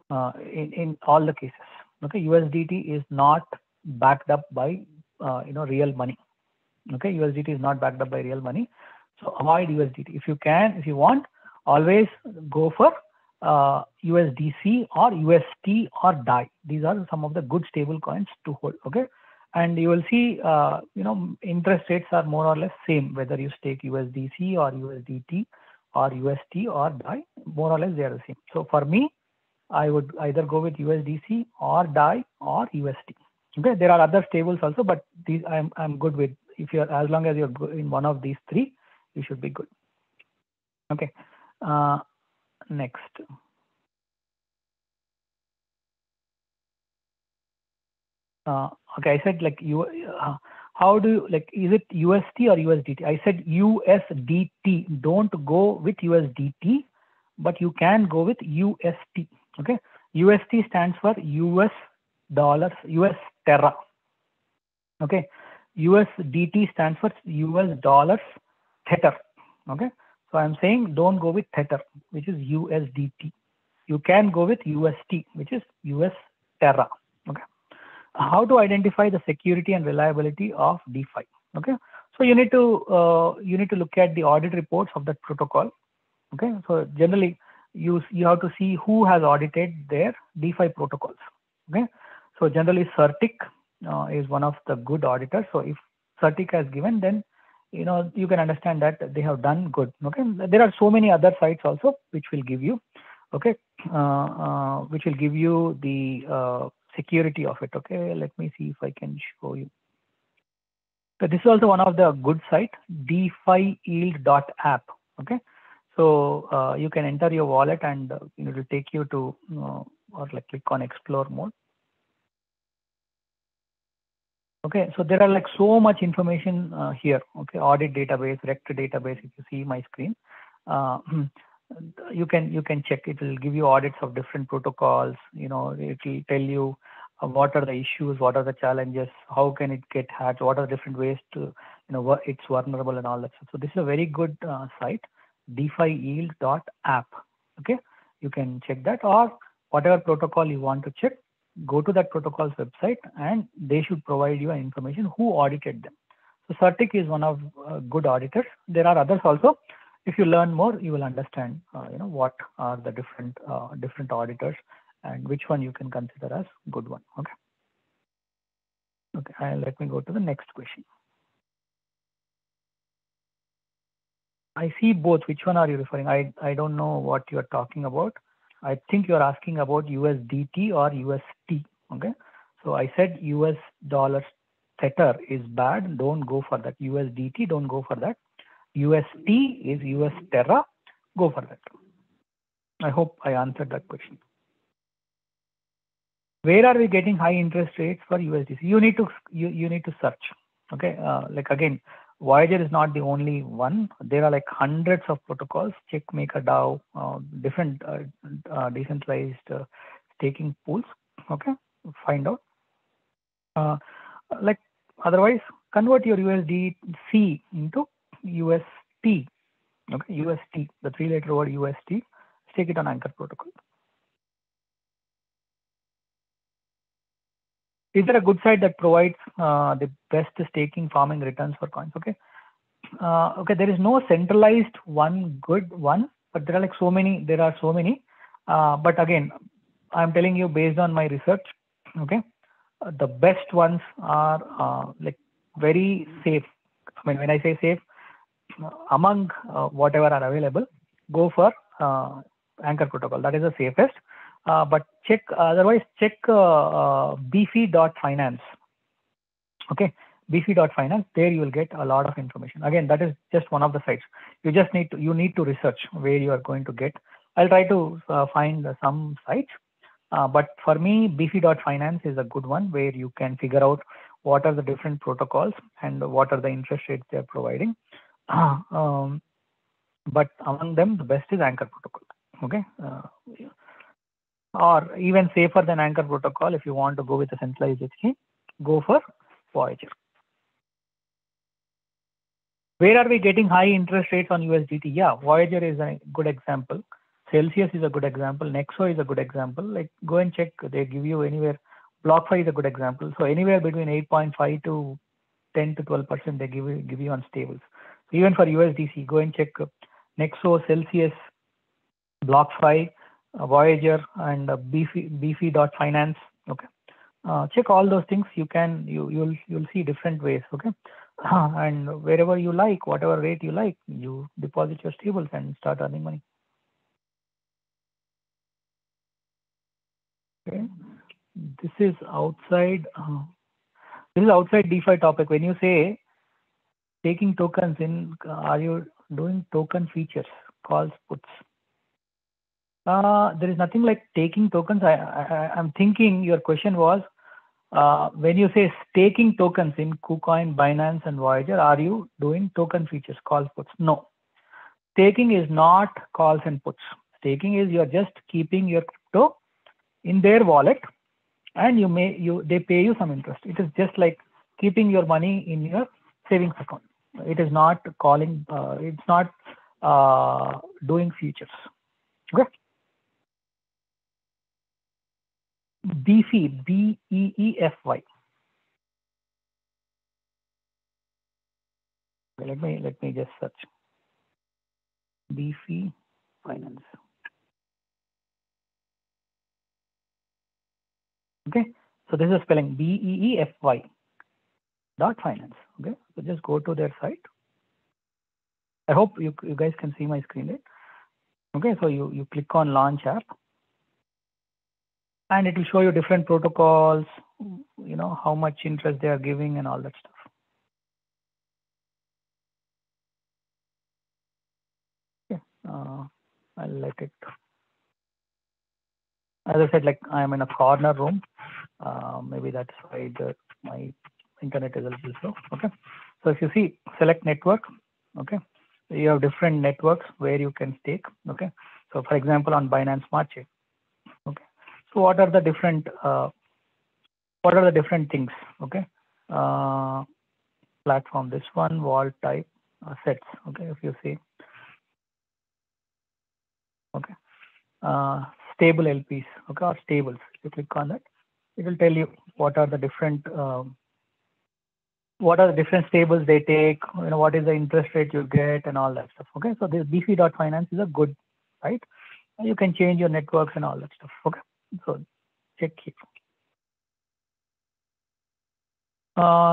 the cases. Okay. USDT is not backed up by real money. Okay. USDT is not backed up by real money. So avoid USDT. If you want, always go for USDC or UST or DAI. These are some of the good stable coins to hold. Okay. And you will see, interest rates are more or less same, whether you stake USDC or USDT or UST or DAI, more or less they are the same. So for me, I would either go with USDC or DAI or UST. Okay, there are other stables also, but these I'm good with. If you're, as long as you're in one of these three, you should be good. Okay. Next. Okay, I said how do you is it UST or USDT? I said USDT. Don't go with USDT, but you can go with UST. Okay, UST stands for US dollars, US Terra. Okay, USDT stands for US dollars Tether. Okay, so I'm saying don't go with Tether, which is USDT. You can go with UST, which is US Terra. Okay, how to identify the security and reliability of DeFi? Okay, so you need to look at the audit reports of that protocol. Okay, so generally you have to see who has audited their DeFi protocols. Okay, so generally Certic is one of the good auditors. So if Certic has given, then you can understand that they have done good. Okay, there are so many other sites also which will give you, okay, which will give you the security of it. Okay, let me see if I can show you. So this is also one of the good site, DeFiYield.app. Okay, so you can enter your wallet and it will take you to or like click on explore mode. Okay, so there are like so much information here. Okay, audit database, rect database. If you see my screen, you can check. It will give you audits of different protocols. It will tell you what are the issues, what are the challenges, how can it get hacked, what are the different ways to it's vulnerable and all that stuff. So this is a very good site, DeFiYield.app. Okay, you can check that, or whatever protocol you want to check, go to that protocol's website and they should provide you information who audited them. So Certic is one of good auditors. There are others also. If you learn more, you will understand what are the different auditors and which one you can consider as good one. Okay. Okay, and let me go to the next question. I see both. Which one are you referring? I don't know what you are talking about. I think you're asking about USDT or UST. Okay, so I said US dollars Tether is bad. Don't go for that. USDT, don't go for that. UST is US Terra. Go for that. I hope I answered that question. Where are we getting high interest rates for USDC? You need to search. Okay, like again, Voyager is not the only one. There are like hundreds of protocols. Check MakerDAO, different decentralized staking pools. Okay, find out. Like otherwise, convert your USDC into UST. Okay, UST, the 3-letter word UST. Stake it on Anchor protocol. Is there a good site that provides the best staking farming returns for coins? Okay. Okay, there is no centralized one good one, but there are like so many. There are so many. But again, I'm telling you based on my research. Okay, the best ones are like very safe. I mean, when I say safe, among whatever are available, go for Anchor protocol. That is the safest. But check otherwise check beefy.finance. Okay, beefy.finance. There you will get a lot of information. Again, that is just one of the sites. You just need to research where you are going to get. I'll try to find some sites. But for me, beefy.finance is a good one where you can figure out what are the different protocols and what are the interest rates they are providing. But among them, the best is Anchor protocol. Okay. Or even safer than Anchor protocol, if you want to go with a centralized exchange, go for Voyager. Where are we getting high interest rates on USDT? Yeah, Voyager is a good example. Celsius is a good example. Nexo is a good example. Like go and check. They give you anywhere. BlockFi is a good example. So anywhere between 8.5 to 10 to 12% they give you on stables. So even for USDC, go and check Nexo, Celsius, BlockFi, Voyager, and beefy.finance. Okay, check all those things. You'll see different ways. Okay, and wherever you like, whatever rate you like, you deposit your stables and start earning money. Okay, this is outside. This is outside DeFi topic. When you say taking tokens in, are you doing token features, calls, puts? There is nothing like taking tokens. I'm thinking your question was when you say staking tokens in KuCoin, Binance, and Voyager, are you doing token features, calls, puts? No. Staking is not calls and puts. Staking is you're just keeping your crypto in their wallet, and they pay you some interest. It is just like keeping your money in your savings account. It is not calling, it's not doing futures. Okay. BEEFY, BEEFY. Let me just search. BEEFY Finance. Okay, so this is spelling BEEFY .finance. Okay, so just go to their site. I hope you guys can see my screen, right? Okay, so you click on launch app, and it will show you different protocols, you know, how much interest they are giving and all that stuff. Okay, I'll let it. As I said, like I am in a corner room. Maybe that's why my internet is a little slow. Okay, so if you see, select network. Okay, so you have different networks where you can stake. Okay, so for example, on Binance Smart Chain. Okay, so what are the different things? Okay, platform. This one, vault type, sets. Okay, if you see. Okay, stable LPs. Okay, or stables. If you click on that, it will tell you what are the different stables they take, you know, what is the interest rate you get and all that stuff. Okay, so this BEEFY.finance is a good site. You can change your networks and all that stuff. Okay, so check here.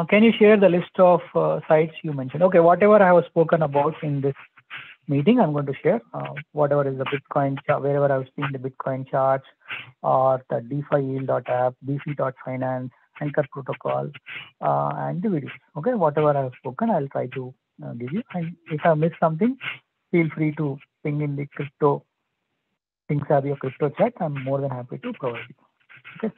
Can you share the list of sites you mentioned? Okay, whatever I have spoken about in this meeting, I'm going to share whatever is the Bitcoin, wherever I've seen the Bitcoin charts or the DeFi Yield.app, BEEFY.finance, Anchor protocol, and the videos. Okay, whatever I've spoken, I'll try to give you. And if I missed something, feel free to ping in the crypto, ThinkSavvy or crypto chat. I'm more than happy to provide you. Okay.